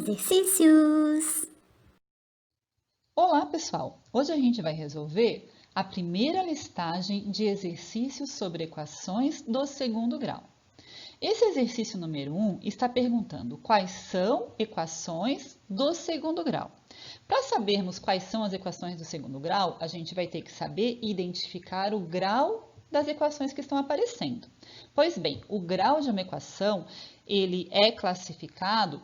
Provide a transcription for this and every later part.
Exercícios! Olá, pessoal! Hoje a gente vai resolver a primeira listagem de exercícios sobre equações do segundo grau. Esse exercício número 1 está perguntando quais são equações do segundo grau. Para sabermos quais são as equações do segundo grau, a gente vai ter que saber identificar o grau das equações que estão aparecendo. Pois bem, o grau de uma equação, ele é classificado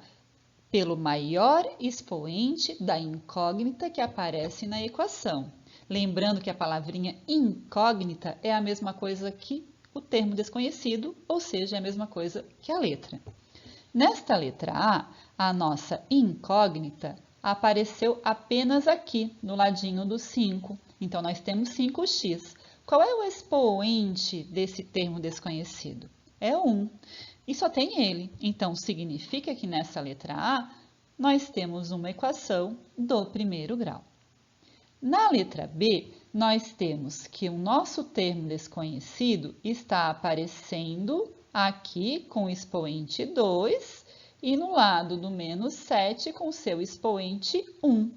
pelo maior expoente da incógnita que aparece na equação. Lembrando que a palavrinha incógnita é a mesma coisa que o termo desconhecido, ou seja, é a mesma coisa que a letra. Nesta letra a nossa incógnita apareceu apenas aqui, no ladinho do 5. Então, nós temos 5x. Qual é o expoente desse termo desconhecido? É 1. E só tem ele. Então, significa que nessa letra A, nós temos uma equação do primeiro grau. Na letra B, nós temos que o nosso termo desconhecido está aparecendo aqui com o expoente 2 e no lado do menos 7 com seu expoente 1.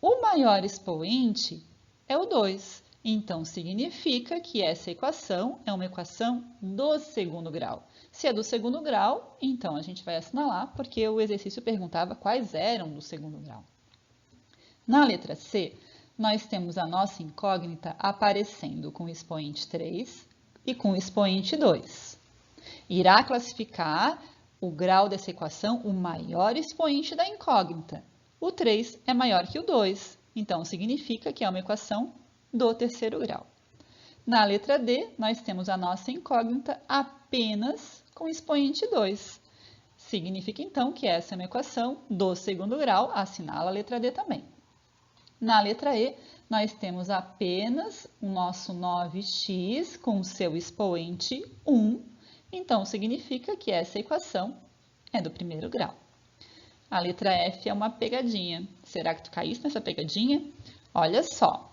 O maior expoente é o 2. Então, significa que essa equação é uma equação do segundo grau. Se é do segundo grau, então a gente vai assinalar, porque o exercício perguntava quais eram do segundo grau. Na letra C, nós temos a nossa incógnita aparecendo com o expoente 3 e com o expoente 2. Irá classificar o grau dessa equação o maior expoente da incógnita. O 3 é maior que o 2, então significa que é uma equação do terceiro grau. Na letra D, nós temos a nossa incógnita apenas com expoente 2. Significa, então, que essa é uma equação do segundo grau, assinala a letra D também. Na letra E, nós temos apenas o nosso 9x com seu expoente 1, então significa que essa equação é do primeiro grau. A letra F é uma pegadinha. Será que tu caíste nessa pegadinha? Olha só.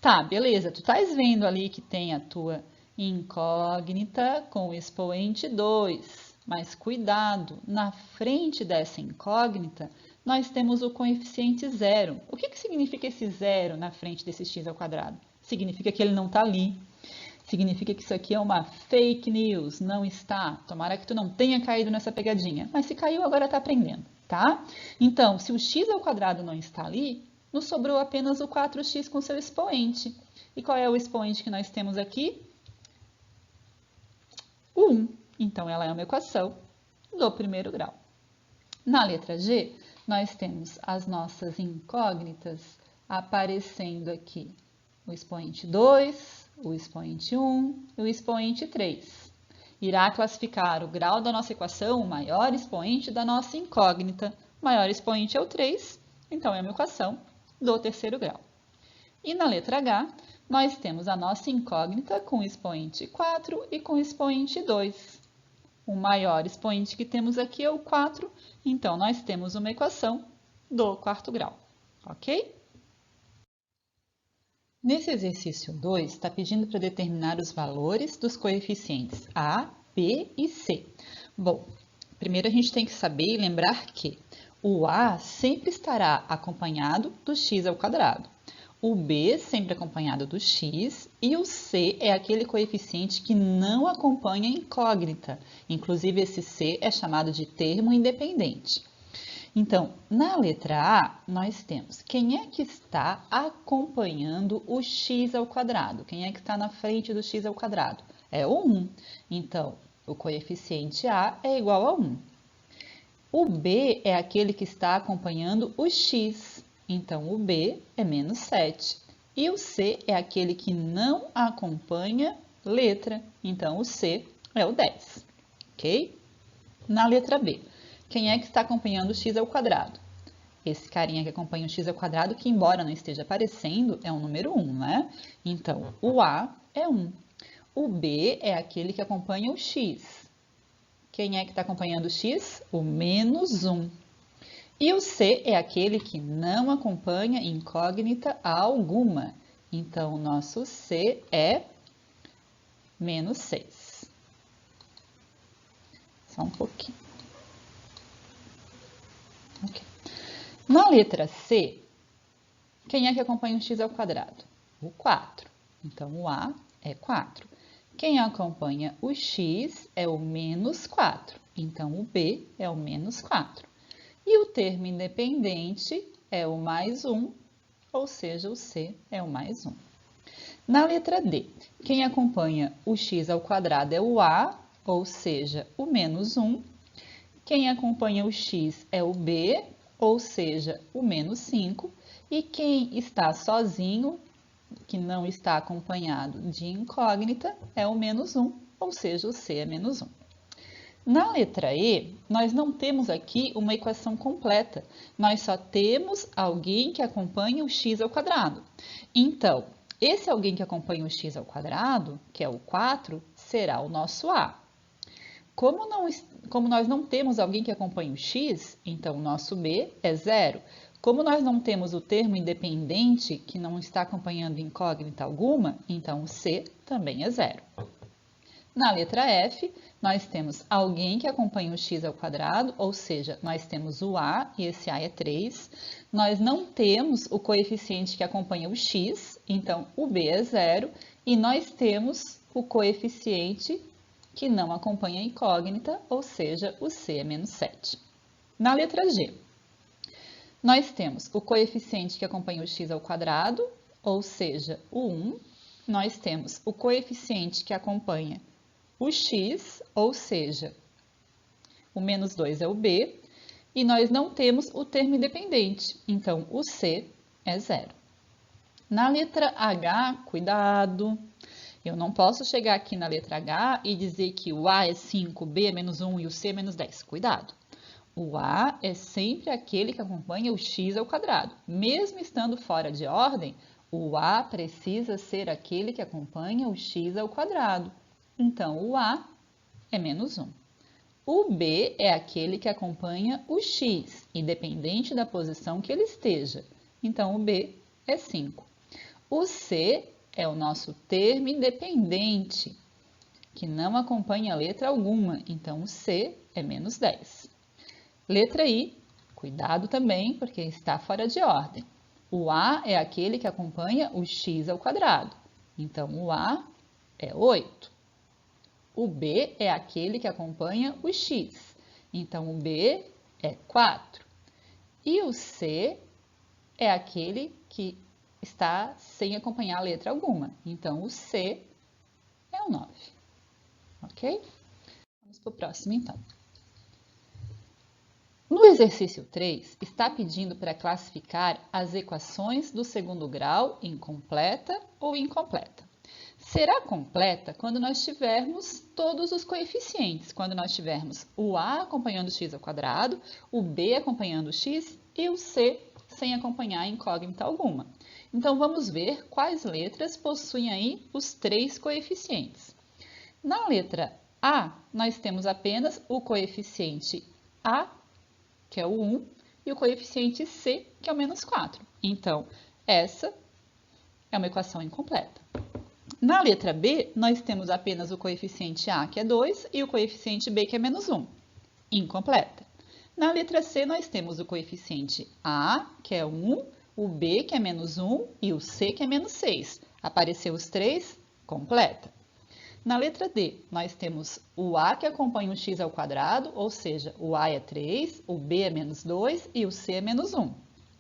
Tá, beleza, tu estás vendo ali que tem a tua incógnita com o expoente 2, mas cuidado, na frente dessa incógnita, nós temos o coeficiente zero. O que significa esse zero na frente desse x ao quadrado? Significa que ele não está ali. Significa que isso aqui é uma fake news, não está. Tomara que tu não tenha caído nessa pegadinha, mas se caiu, agora está aprendendo, tá? Então, se o x ao quadrado não está ali, nos sobrou apenas o 4x com seu expoente. E qual é o expoente que nós temos aqui? O 1. Então, ela é uma equação do primeiro grau. Na letra G, nós temos as nossas incógnitas aparecendo aqui. O expoente 2, o expoente 1 e o expoente 3. Irá classificar o grau da nossa equação, o maior expoente da nossa incógnita. O maior expoente é o 3, então é uma equação do terceiro grau. E na letra H, nós temos a nossa incógnita com expoente 4 e com expoente 2. O maior expoente que temos aqui é o 4, então nós temos uma equação do quarto grau, ok? Nesse exercício 2, está pedindo para determinar os valores dos coeficientes A, B e C. Bom, primeiro a gente tem que saber e lembrar que o A sempre estará acompanhado do x ao quadrado. O B sempre acompanhado do x e o C é aquele coeficiente que não acompanha a incógnita. Inclusive, esse C é chamado de termo independente. Então, na letra A, nós temos quem é que está acompanhando o x ao quadrado? Quem é que está na frente do x ao quadrado? É o 1. Então, o coeficiente A é igual a 1. O B é aquele que está acompanhando o x. Então, o B é menos 7. E o C é aquele que não acompanha letra. Então, o C é o 10. Ok? Na letra B, quem é que está acompanhando o x ao quadrado? Esse carinha que acompanha o x ao quadrado, que embora não esteja aparecendo, é o número 1, né? Então, o A é 1. O B é aquele que acompanha o x. Quem é que está acompanhando o x? O menos 1. E o C é aquele que não acompanha incógnita alguma. Então, o nosso C é menos 6. Só um pouquinho. Ok. Na letra C, quem é que acompanha o x ao quadrado? O 4. Então, o A é 4. Quem acompanha o x é o menos 4. Então, o B é o menos 4. E o termo independente é o mais 1, ou seja, o C é o mais 1. Na letra D, quem acompanha o x ao quadrado é o A, ou seja, o menos 1. Quem acompanha o x é o B, ou seja, o menos 5. E quem está sozinho, que não está acompanhado de incógnita, é o menos 1, ou seja, o C é menos 1. Na letra E, nós não temos aqui uma equação completa, nós só temos alguém que acompanha o x ao quadrado. Então, esse alguém que acompanha o x ao quadrado, que é o 4, será o nosso A. Como nós não temos alguém que acompanhe o x, então o nosso B é 0. Como nós não temos o termo independente, que não está acompanhando incógnita alguma, então o C também é 0. Na letra F, nós temos alguém que acompanha o x ao quadrado, ou seja, nós temos o A, e esse A é 3. Nós não temos o coeficiente que acompanha o x, então o B é 0. E nós temos o coeficiente que não acompanha a incógnita, ou seja, o C é menos 7. Na letra G, nós temos o coeficiente que acompanha o x ao quadrado, ou seja, o 1. Nós temos o coeficiente que acompanha o x, ou seja, o menos 2 é o B, e nós não temos o termo independente, então o C é 0. Na letra H, cuidado, eu não posso chegar aqui na letra H e dizer que o A é 5, o B é menos 1 e o C é menos 10, cuidado. O A é sempre aquele que acompanha o x ao quadrado. Mesmo estando fora de ordem, o A precisa ser aquele que acompanha o x ao quadrado. Então, o A é menos 1. O B é aquele que acompanha o x, independente da posição que ele esteja. Então, o B é 5. O C é o nosso termo independente, que não acompanha letra alguma. Então, o C é menos 10. Letra I, cuidado também, porque está fora de ordem. O A é aquele que acompanha o x ao quadrado. Então, o A é 8. O B é aquele que acompanha o x. Então, o B é 4. E o C é aquele que está sem acompanhar letra alguma. Então, o C é o 9. Ok? Vamos para o próximo, então. No exercício 3, está pedindo para classificar as equações do segundo grau em completa ou incompleta. Será completa quando nós tivermos todos os coeficientes, quando nós tivermos o A acompanhando o x ao quadrado, o B acompanhando o x e o C sem acompanhar incógnita alguma. Então, vamos ver quais letras possuem aí os 3 coeficientes. Na letra A, nós temos apenas o coeficiente A, que é o 1, e o coeficiente C, que é o menos 4. Então, essa é uma equação incompleta. Na letra B, nós temos apenas o coeficiente A, que é 2, e o coeficiente B, que é menos 1. Incompleta. Na letra C, nós temos o coeficiente A, que é 1, o B, que é menos 1, e o C, que é menos 6. Apareceu os 3? Completa. Na letra D, nós temos o A, que acompanha o x ao quadrado, ou seja, o A é 3, o B é menos 2 e o C é menos 1.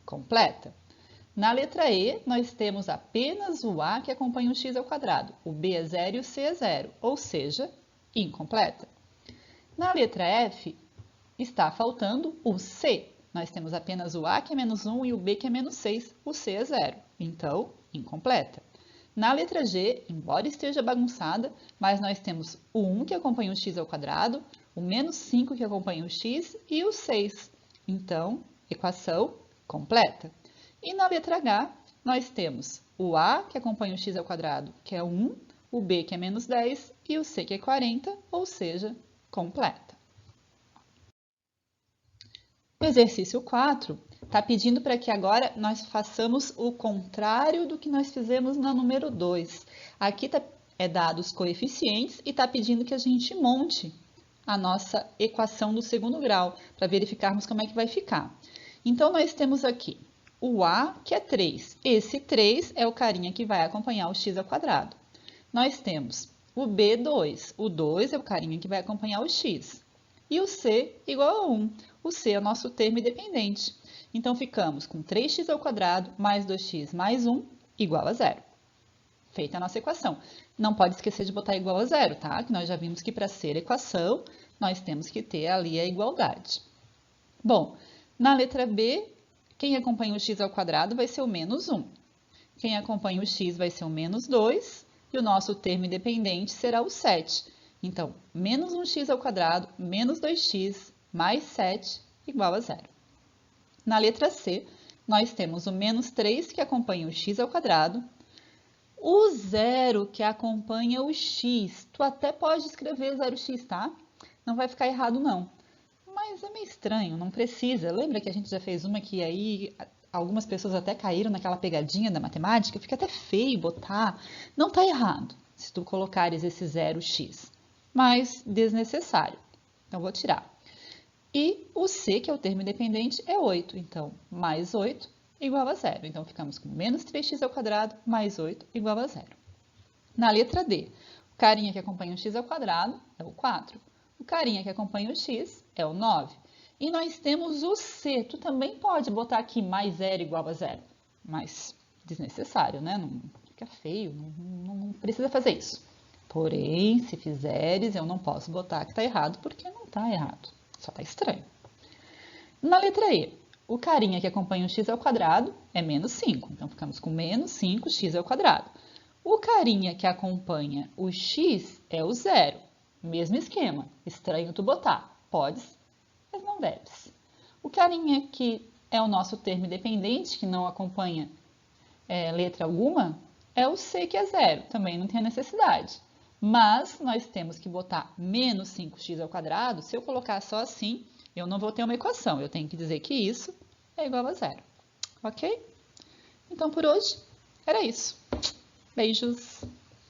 Completa. Na letra E, nós temos apenas o A que acompanha o x ao quadrado. O B é 0 e o C é 0, ou seja, incompleta. Na letra F, está faltando o C. Nós temos apenas o A que é menos 1 e o B que é menos 6. O C é 0, então, incompleta. Na letra G, embora esteja bagunçada, mas nós temos o 1 que acompanha o x ao quadrado, o menos 5 que acompanha o x e o 6. Então, equação completa. E na letra H, nós temos o A, que acompanha o x ao quadrado, que é 1, o B, que é menos 10, e o C, que é 40, ou seja, completa. O exercício 4 está pedindo para que agora nós façamos o contrário do que nós fizemos na número 2. Aqui é dado os coeficientes e está pedindo que a gente monte a nossa equação do segundo grau, para verificarmos como é que vai ficar. Então, nós temos aqui o A, que é 3. Esse 3 é o carinha que vai acompanhar o x ao quadrado. Nós temos o B, 2. O 2 é o carinha que vai acompanhar o x. E o C igual a 1. O C é o nosso termo independente. Então, ficamos com 3x ao quadrado mais 2x mais 1 igual a 0. Feita a nossa equação. Não pode esquecer de botar igual a 0, tá? Que nós já vimos que para ser equação, nós temos que ter ali a igualdade. Bom, na letra B, quem acompanha o x ao quadrado vai ser o menos 1. Quem acompanha o x vai ser o menos 2. E o nosso termo independente será o 7. Então, menos 1x ao quadrado menos 2x mais 7 igual a 0. Na letra C, nós temos o menos 3 que acompanha o x ao quadrado, o 0 que acompanha o x. Tu até pode escrever 0x, tá? Não vai ficar errado, não. Mas é meio estranho, não precisa. Lembra que a gente já fez uma que aí algumas pessoas até caíram naquela pegadinha da matemática? Fica até feio botar. Não tá errado se tu colocares esse 0x, mas desnecessário. Então, vou tirar. E o C, que é o termo independente, é 8. Então, mais 8 igual a 0. Então, ficamos com menos 3x ao quadrado mais 8 igual a 0. Na letra D, o carinha que acompanha o x ao quadrado é o 4. O carinha que acompanha o x é o 9. E nós temos o C. Tu também pode botar aqui mais 0 igual a 0. Mas desnecessário, né? Não fica feio, não precisa fazer isso. Porém, se fizeres, eu não posso botar que está errado, porque não está errado. Só está estranho. Na letra E, o carinha que acompanha o x ao quadrado é menos 5. Então, ficamos com menos 5x ao quadrado. O carinha que acompanha o x é o 0. Mesmo esquema. Estranho tu botar. Podes, mas não deves. O carinha que é o nosso termo independente, que não acompanha letra alguma, é o C, que é 0. Também não tem a necessidade. Mas nós temos que botar menos 5x ao quadrado. Se eu colocar só assim, eu não vou ter uma equação. Eu tenho que dizer que isso é igual a 0. Ok? Então, por hoje, era isso. Beijos!